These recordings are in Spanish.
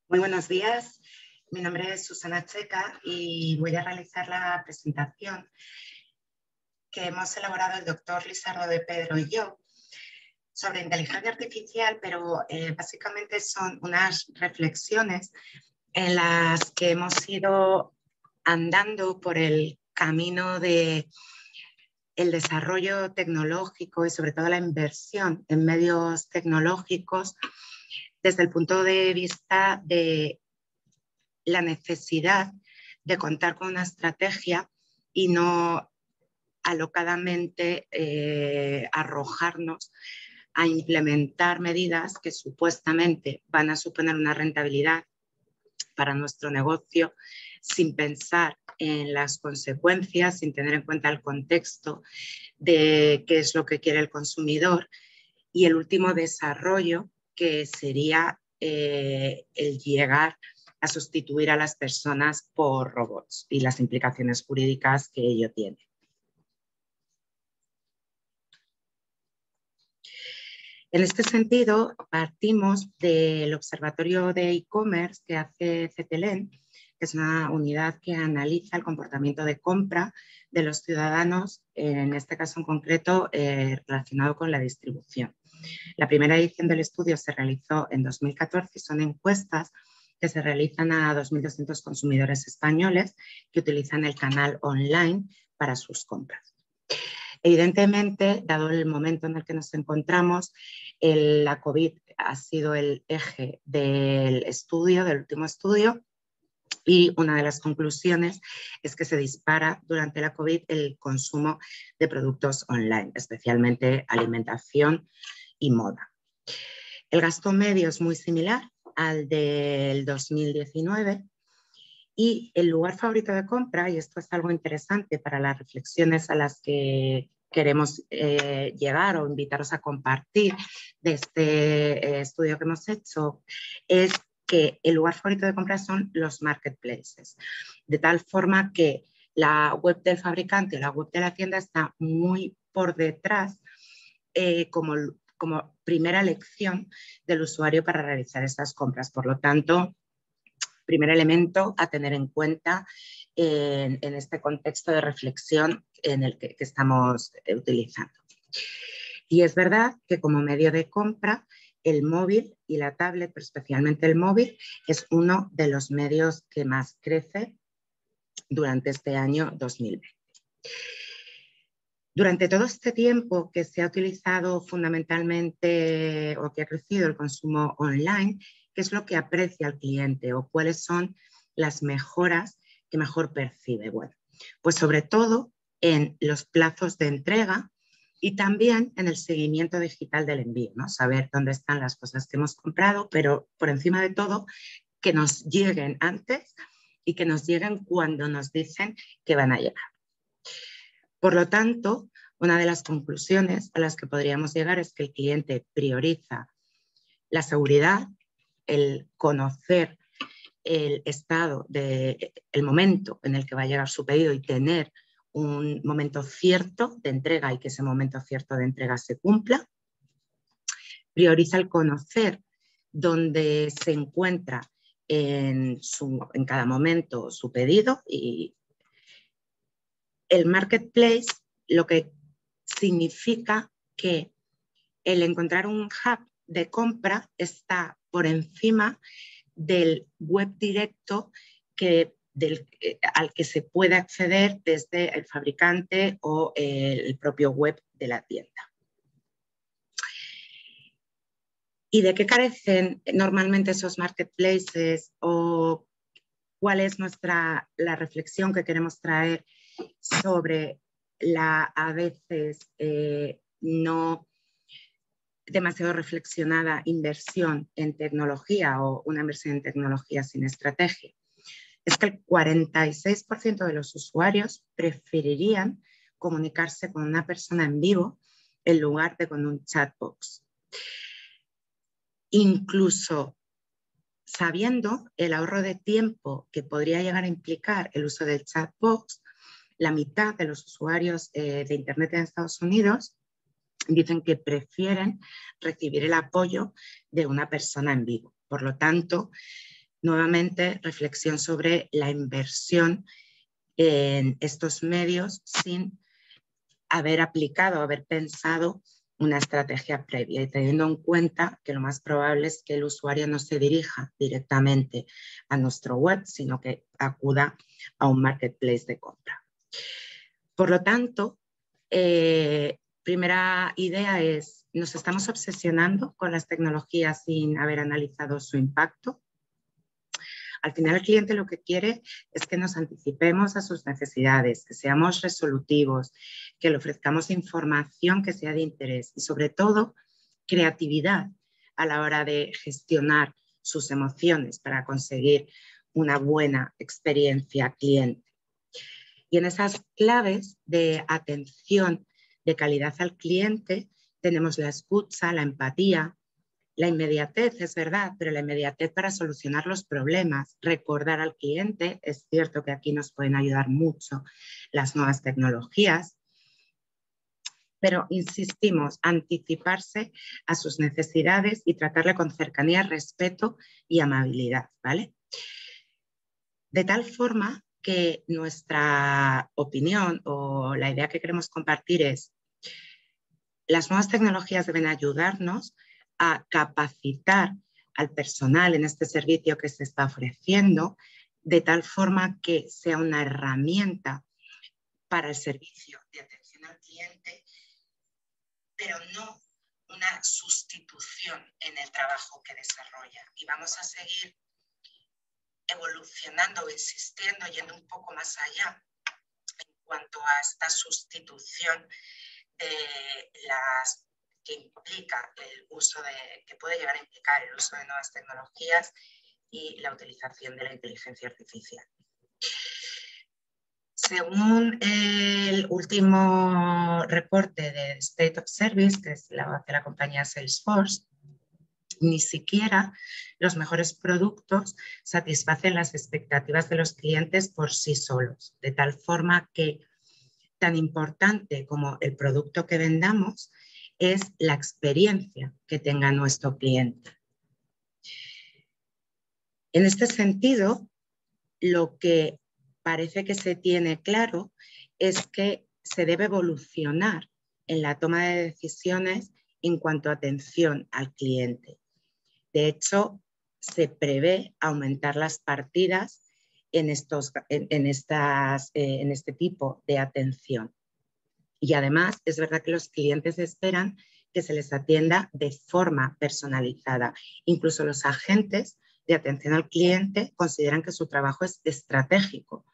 Muy buenos días, mi nombre es Susana Checa y voy a realizar la presentación que hemos elaborado el doctor Lizardo de Pedro y yo sobre inteligencia artificial, pero básicamente son unas reflexiones en las que hemos ido andando por el camino de el desarrollo tecnológico y sobre todo la inversión en medios tecnológicos desde el punto de vista de la necesidad de contar con una estrategia y no alocadamente arrojarnos a implementar medidas que supuestamente van a suponer una rentabilidad para nuestro negocio sin pensar en las consecuencias, sin tener en cuenta el contexto de qué es lo que quiere el consumidor y el último desarrollo que sería el llegar a sustituir a las personas por robots y las implicaciones jurídicas que ello tiene. En este sentido, partimos del Observatorio de E-Commerce que hace CETELEN, que es una unidad que analiza el comportamiento de compra de los ciudadanos, en este caso en concreto relacionado con la distribución. La primera edición del estudio se realizó en 2014 y son encuestas que se realizan a 2.200 consumidores españoles que utilizan el canal online para sus compras. Evidentemente, dado el momento en el que nos encontramos, la COVID ha sido el eje del estudio, del último estudio, y una de las conclusiones es que se dispara durante la COVID el consumo de productos online, especialmente alimentación y moda. El gasto medio es muy similar al del 2019 y el lugar favorito de compra, y esto es algo interesante para las reflexiones a las que queremos llegar o invitaros a compartir de este estudio que hemos hecho, es que el lugar favorito de compra son los marketplaces, de tal forma que la web del fabricante o la web de la tienda está muy por detrás como primera elección del usuario para realizar estas compras. Por lo tanto, primer elemento a tener en cuenta en este contexto de reflexión en el que estamos utilizando. Y es verdad que como medio de compra, el móvil y la tablet, pero especialmente el móvil, es uno de los medios que más crece durante este año 2020. Durante todo este tiempo que se ha utilizado fundamentalmente o que ha crecido el consumo online, ¿qué es lo que aprecia el cliente o cuáles son las mejoras que mejor percibe? Bueno, pues sobre todo en los plazos de entrega y también en el seguimiento digital del envío, ¿no? Saber dónde están las cosas que hemos comprado, pero por encima de todo, que nos lleguen antes y que nos lleguen cuando nos dicen que van a llegar. Por lo tanto, una de las conclusiones a las que podríamos llegar es que el cliente prioriza la seguridad, el conocer el estado, el momento en el que va a llegar su pedido y tener un momento cierto de entrega y que ese momento cierto de entrega se cumpla. Prioriza el conocer dónde se encuentra en cada momento su pedido y el marketplace lo que significa que el encontrar un hub de compra está por encima del web directo al que se puede acceder desde el fabricante o el propio web de la tienda. ¿Y de qué carecen normalmente esos marketplaces o cuál es la reflexión que queremos traer sobre la a veces no demasiado reflexionada inversión en tecnología o una inversión en tecnología sin estrategia? Es que el 46% de los usuarios preferirían comunicarse con una persona en vivo en lugar de con un chatbox. Incluso sabiendo el ahorro de tiempo que podría llegar a implicar el uso del chatbox, la mitad de los usuarios de Internet en Estados Unidos dicen que prefieren recibir el apoyo de una persona en vivo. Por lo tanto, Nuevamente, reflexión sobre la inversión en estos medios sin haber aplicado, haber pensado una estrategia previa y teniendo en cuenta que lo más probable es que el usuario no se dirija directamente a nuestro web, sino que acuda a un marketplace de compra. Por lo tanto, primera idea es, ¿nos estamos obsesionando con las tecnologías sin haber analizado su impacto? Al final el cliente lo que quiere es que nos anticipemos a sus necesidades, que seamos resolutivos, que le ofrezcamos información que sea de interés y sobre todo creatividad a la hora de gestionar sus emociones para conseguir una buena experiencia cliente. Y en esas claves de atención de calidad al cliente tenemos la escucha, la empatía, la inmediatez, es verdad, pero la inmediatez para solucionar los problemas, recordar al cliente, es cierto que aquí nos pueden ayudar mucho las nuevas tecnologías, pero insistimos, anticiparse a sus necesidades y tratarle con cercanía, respeto y amabilidad, ¿vale? De tal forma que nuestra opinión o la idea que queremos compartir es: las nuevas tecnologías deben ayudarnos a capacitar al personal en este servicio que se está ofreciendo de tal forma que sea una herramienta para el servicio de atención al cliente, pero no una sustitución en el trabajo que desarrolla. Y vamos a seguir evolucionando o insistiendo, yendo un poco más allá en cuanto a esta sustitución de las que implica el uso de, que puede llegar a implicar el uso de nuevas tecnologías y la utilización de la inteligencia artificial. Según el último reporte de State of Service, que es de la compañía Salesforce, ni siquiera los mejores productos satisfacen las expectativas de los clientes por sí solos, de tal forma que tan importante como el producto que vendamos es la experiencia que tenga nuestro cliente. En este sentido, lo que parece que se tiene claro es que se debe evolucionar en la toma de decisiones en cuanto a atención al cliente. De hecho, se prevé aumentar las partidas en este tipo de atención. Y además, es verdad que los clientes esperan que se les atienda de forma personalizada. Incluso los agentes de atención al cliente consideran que su trabajo es estratégico.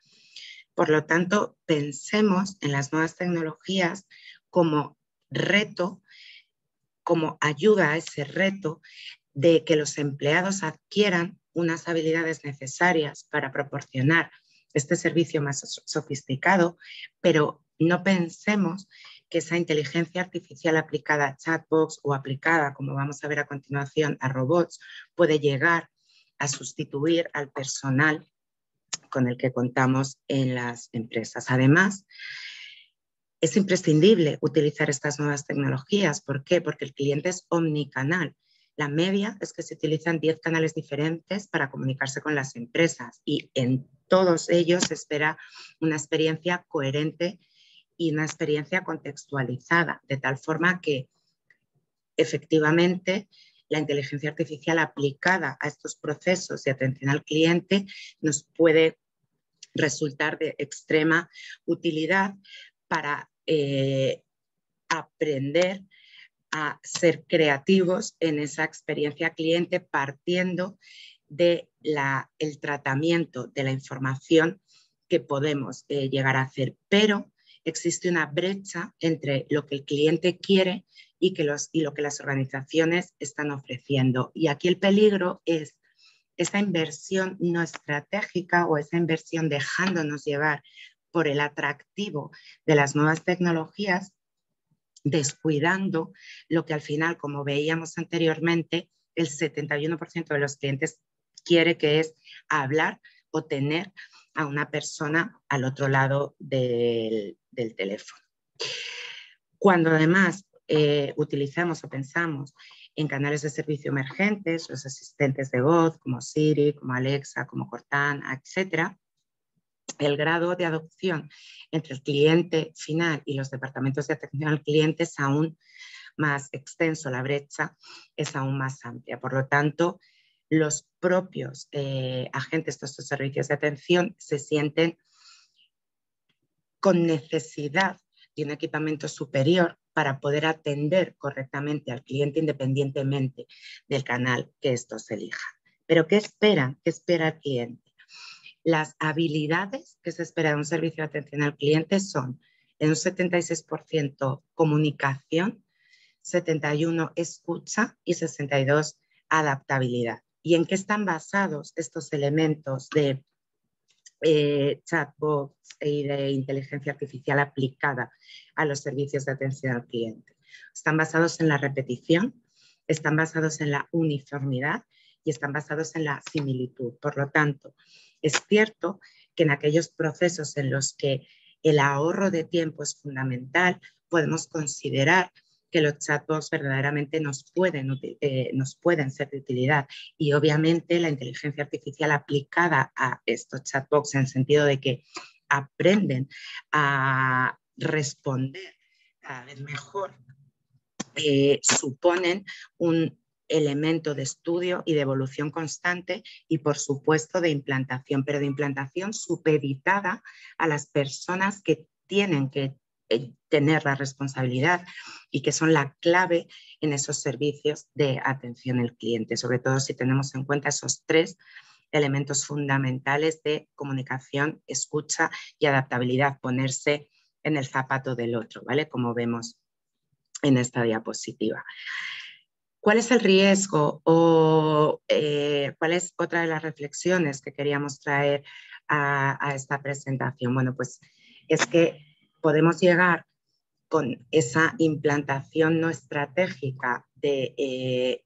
Por lo tanto, pensemos en las nuevas tecnologías como reto, como ayuda a ese reto de que los empleados adquieran unas habilidades necesarias para proporcionar este servicio más sofisticado, pero no pensemos que esa inteligencia artificial aplicada a chatbots o aplicada, como vamos a ver a continuación, a robots, puede llegar a sustituir al personal con el que contamos en las empresas. Además, es imprescindible utilizar estas nuevas tecnologías. ¿Por qué? Porque el cliente es omnicanal. La media es que se utilizan 10 canales diferentes para comunicarse con las empresas y en todos ellos se espera una experiencia coherente y una experiencia contextualizada, de tal forma que efectivamente la inteligencia artificial aplicada a estos procesos de atención al cliente nos puede resultar de extrema utilidad para aprender a ser creativos en esa experiencia cliente partiendo del tratamiento de la información que podemos llegar a hacer. Pero existe una brecha entre lo que el cliente quiere y lo que las organizaciones están ofreciendo. Y aquí el peligro es esa inversión no estratégica o esa inversión dejándonos llevar por el atractivo de las nuevas tecnologías, descuidando lo que al final, como veíamos anteriormente, el 71% de los clientes quiere, que es hablar o tener a una persona al otro lado del teléfono. Cuando además utilizamos o pensamos En canales de servicio emergentes, los asistentes de voz como Siri, como Alexa, como Cortana, etc., el grado de adopción entre el cliente final y los departamentos de atención al cliente es aún más extenso, la brecha es aún más amplia. Por lo tanto, los propios agentes de estos servicios de atención se sienten con necesidad de un equipamiento superior para poder atender correctamente al cliente independientemente del canal que estos elijan. Pero ¿qué esperan? ¿Qué espera el cliente? Las habilidades que se espera de un servicio de atención al cliente son en un 76% comunicación, 71% escucha y 62% adaptabilidad. ¿Y en qué están basados estos elementos de chatbots y de inteligencia artificial aplicada a los servicios de atención al cliente? Están basados en la repetición, están basados en la uniformidad y están basados en la similitud. Por lo tanto, es cierto que en aquellos procesos en los que el ahorro de tiempo es fundamental, podemos considerar que los chatbots verdaderamente nos pueden ser de utilidad. Y obviamente la inteligencia artificial aplicada a estos chatbots en el sentido de que aprenden a responder cada vez mejor, suponen un elemento de estudio y de evolución constante y, por supuesto, de implantación, pero de implantación supeditada a las personas que tienen que tener la responsabilidad y que son la clave en esos servicios de atención al cliente, sobre todo si tenemos en cuenta esos 3 elementos fundamentales de comunicación, escucha y adaptabilidad, ponerse en el zapato del otro, ¿vale? Como vemos en esta diapositiva. ¿Cuál es el riesgo o cuál es otra de las reflexiones que queríamos traer a esta presentación? Bueno, pues es que podemos llegar con esa implantación no estratégica de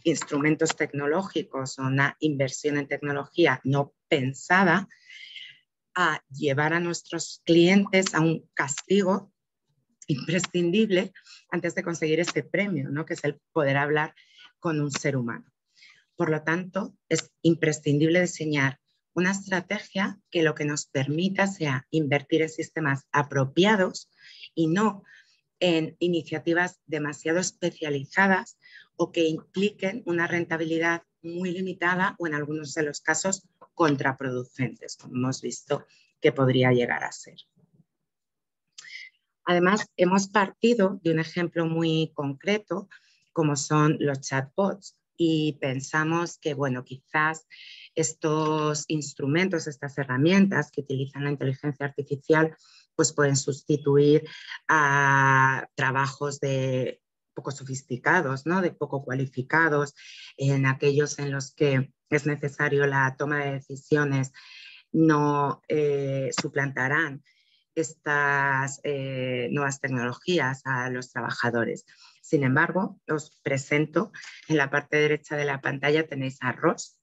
instrumentos tecnológicos o una inversión en tecnología no pensada a llevar a nuestros clientes a un castigo imprescindible antes de conseguir ese premio, ¿no? Que es el poder hablar con un ser humano. Por lo tanto, es imprescindible diseñar una estrategia que lo que nos permita sea invertir en sistemas apropiados y no en iniciativas demasiado especializadas o que impliquen una rentabilidad muy limitada o en algunos de los casos contraproducentes, como hemos visto que podría llegar a ser. Además, hemos partido de un ejemplo muy concreto, como son los chatbots, y pensamos que, bueno, quizás estos instrumentos, estas herramientas que utilizan la inteligencia artificial, pues pueden sustituir a trabajos de poco sofisticados, ¿no? De poco cualificados, en aquellos en los que es necesario la toma de decisiones, no suplantarán estas nuevas tecnologías a los trabajadores. Sin embargo, os presento en la parte derecha de la pantalla tenéis a Ross,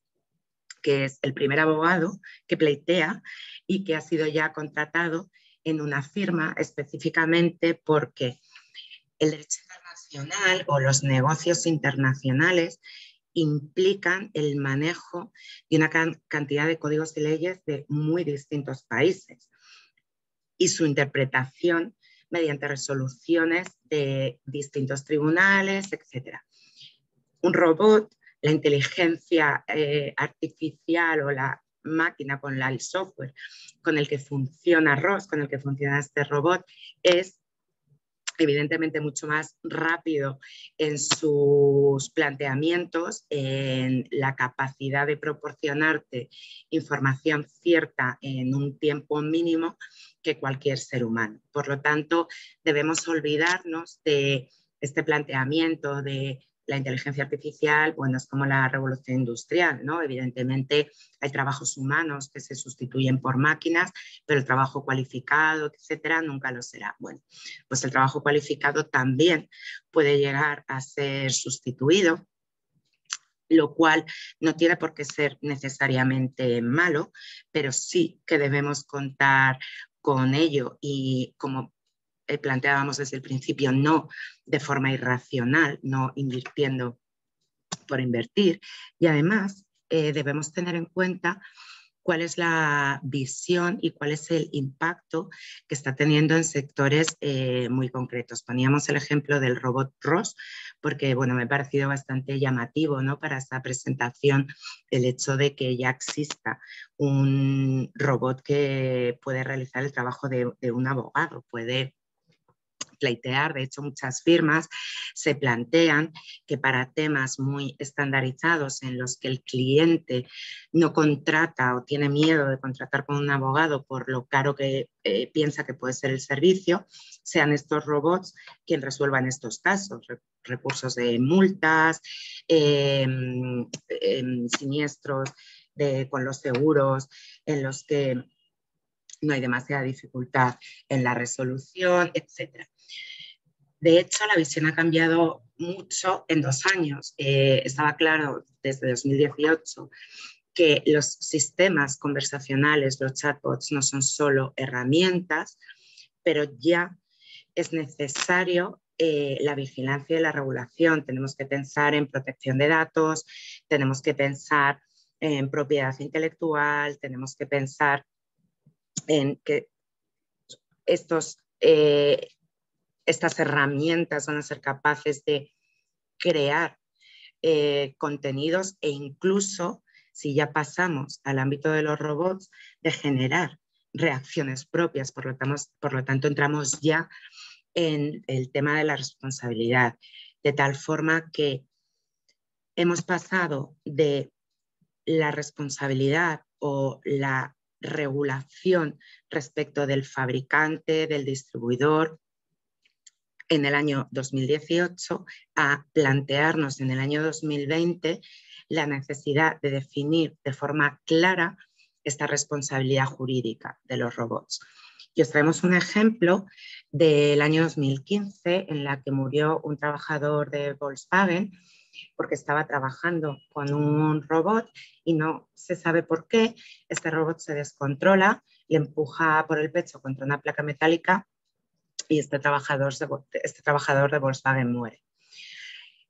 que es el primer abogado que pleitea y que ha sido ya contratado en una firma específicamente porque el derecho internacional o los negocios internacionales implican el manejo de una cantidad de códigos y leyes de muy distintos países y su interpretación mediante resoluciones de distintos tribunales, etc. Un robot, la inteligencia artificial o la máquina con el software con el que funciona Ross, con el que funciona este robot, es evidentemente mucho más rápido en sus planteamientos, en la capacidad de proporcionarte información cierta en un tiempo mínimo que cualquier ser humano. Por lo tanto, debemos olvidarnos de este planteamiento de la inteligencia artificial, bueno, es como la revolución industrial, ¿no? Evidentemente hay trabajos humanos que se sustituyen por máquinas, pero el trabajo cualificado, etcétera, nunca lo será. Bueno, pues el trabajo cualificado también puede llegar a ser sustituido, lo cual no tiene por qué ser necesariamente malo, pero sí que debemos contar con ello y como planteábamos desde el principio, no de forma irracional, no invirtiendo por invertir. Y además debemos tener en cuenta cuál es la visión y cuál es el impacto que está teniendo en sectores muy concretos. Poníamos el ejemplo del robot ROS, porque bueno, me ha parecido bastante llamativo, ¿no?, para esta presentación, el hecho de que ya exista un robot que puede realizar el trabajo de un abogado, puede pleitear. De hecho, muchas firmas se plantean que para temas muy estandarizados en los que el cliente no contrata o tiene miedo de contratar con un abogado por lo caro que piensa que puede ser el servicio, sean estos robots quienes resuelvan estos casos, recursos de multas, siniestros con los seguros en los que no hay demasiada dificultad en la resolución, etc. De hecho, la visión ha cambiado mucho en 2 años. Estaba claro desde 2018 que los sistemas conversacionales, los chatbots, no son solo herramientas, pero ya es necesario la vigilancia y la regulación. Tenemos que pensar en protección de datos, tenemos que pensar en propiedad intelectual, tenemos que pensar en que estas herramientas van a ser capaces de crear contenidos e incluso, si ya pasamos al ámbito de los robots, de generar reacciones propias. Por lo tanto, entramos ya en el tema de la responsabilidad, de tal forma que hemos pasado de la responsabilidad o la regulación respecto del fabricante, del distribuidor, en el año 2018 a plantearnos en el año 2020 la necesidad de definir de forma clara esta responsabilidad jurídica de los robots. Y os traemos un ejemplo del año 2015 en la que murió un trabajador de Volkswagen porque estaba trabajando con un robot y no se sabe por qué. Este robot se descontrola, le empuja por el pecho contra una placa metálica y este trabajador de Volkswagen muere.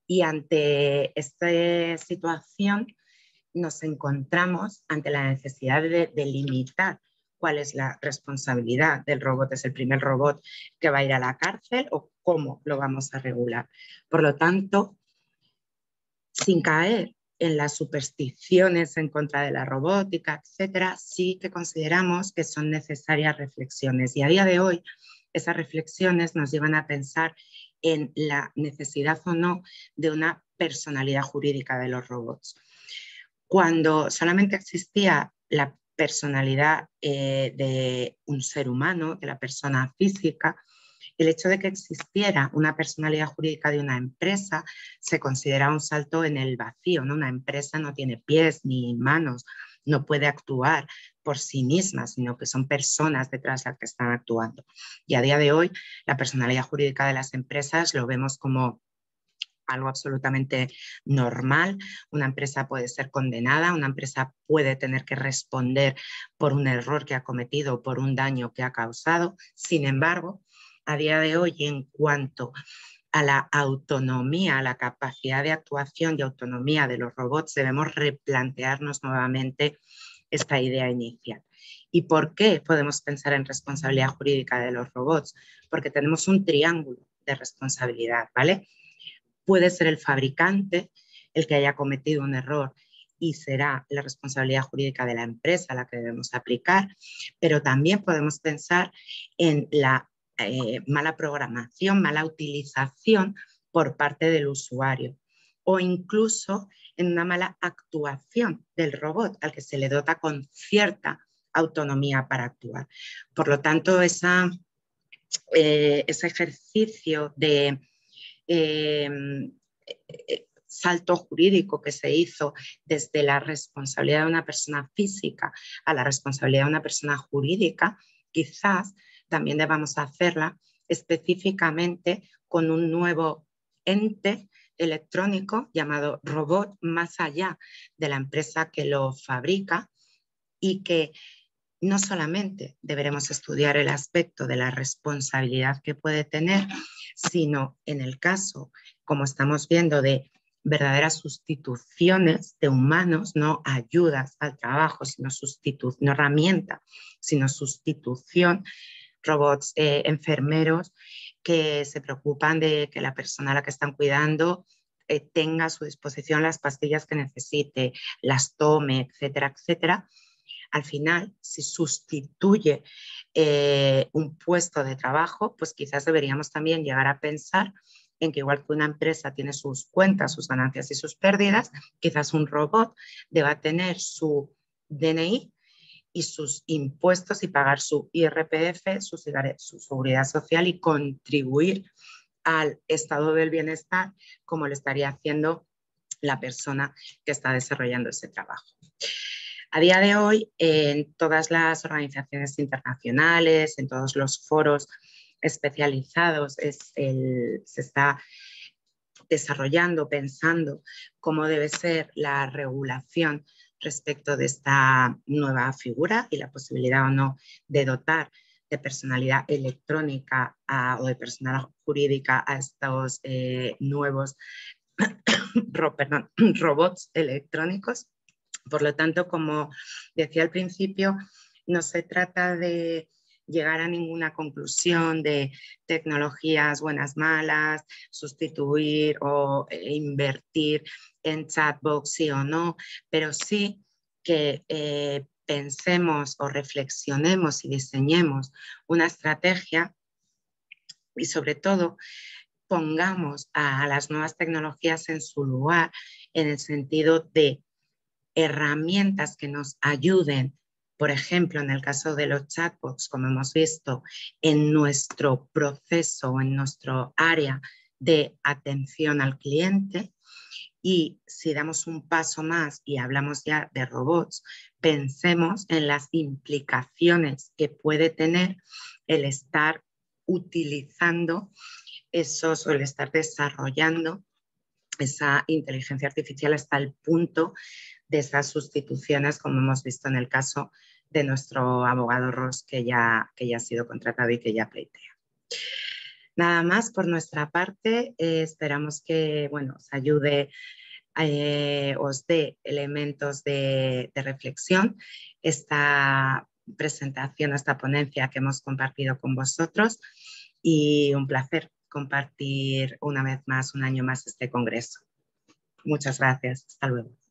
Y ante esta situación nos encontramos ante la necesidad de delimitar cuál es la responsabilidad del robot. ¿Es el primer robot que va a ir a la cárcel o cómo lo vamos a regular? Por lo tanto, sin caer en las supersticiones en contra de la robótica, etcétera, sí que consideramos que son necesarias reflexiones. Y a día de hoy, esas reflexiones nos llevan a pensar en la necesidad o no de una personalidad jurídica de los robots. Cuando solamente existía la personalidad de un ser humano, de la persona física, el hecho de que existiera una personalidad jurídica de una empresa se considera un salto en el vacío, ¿no? Una empresa no tiene pies ni manos, no puede actuar por sí misma, sino que son personas detrás de las que están actuando. Y a día de hoy, la personalidad jurídica de las empresas lo vemos como algo absolutamente normal. Una empresa puede ser condenada, una empresa puede tener que responder por un error que ha cometido, por un daño que ha causado. Sin embargo, a día de hoy, en cuanto a la autonomía, a la capacidad de actuación y autonomía de los robots, debemos replantearnos nuevamente esta idea inicial. ¿Y por qué podemos pensar en responsabilidad jurídica de los robots? Porque tenemos un triángulo de responsabilidad, ¿vale? Puede ser el fabricante el que haya cometido un error y será la responsabilidad jurídica de la empresa la que debemos aplicar, pero también podemos pensar en la mala programación, mala utilización por parte del usuario o incluso en una mala actuación del robot al que se le dota con cierta autonomía para actuar. Por lo tanto, ese ejercicio de salto jurídico que se hizo desde la responsabilidad de una persona física a la responsabilidad de una persona jurídica, quizás también debamos hacerla específicamente con un nuevo ente electrónico llamado robot más allá de la empresa que lo fabrica y que no solamente deberemos estudiar el aspecto de la responsabilidad que puede tener, sino en el caso, como estamos viendo, de verdaderas sustituciones de humanos, no ayudas al trabajo, sino no herramienta, sino sustitución, robots, enfermeros que se preocupan de que la persona a la que están cuidando tenga a su disposición las pastillas que necesite, las tome, etcétera, etcétera. Al final, si sustituye un puesto de trabajo, pues quizás deberíamos también llegar a pensar en que igual que una empresa tiene sus cuentas, sus ganancias y sus pérdidas, quizás un robot deba tener su DNI y sus impuestos y pagar su IRPF, su seguridad social y contribuir al estado del bienestar como lo estaría haciendo la persona que está desarrollando ese trabajo. A día de hoy, en todas las organizaciones internacionales, en todos los foros especializados, se está desarrollando, pensando cómo debe ser la regulación respecto de esta nueva figura y la posibilidad o no de dotar de personalidad electrónica o de personalidad jurídica a estos nuevos robots electrónicos. Por lo tanto, como decía al principio, no se trata de llegar a ninguna conclusión de tecnologías buenas, malas, sustituir o invertir en chatbots sí o no, pero sí que pensemos o reflexionemos y diseñemos una estrategia y sobre todo pongamos a las nuevas tecnologías en su lugar en el sentido de herramientas que nos ayuden, por ejemplo, en el caso de los chatbots, como hemos visto, en nuestro proceso o en nuestro área de atención al cliente. Y si damos un paso más y hablamos ya de robots, pensemos en las implicaciones que puede tener el estar utilizando esos o el estar desarrollando esa inteligencia artificial hasta el punto de esas sustituciones, como hemos visto en el caso de nuestro abogado Ross, que ya ha sido contratado y que ya pleitea. Nada más por nuestra parte, esperamos que os ayude, os dé elementos de reflexión esta presentación, esta ponencia que hemos compartido con vosotros y un placer compartir una vez más, un año más este congreso. Muchas gracias. Hasta luego.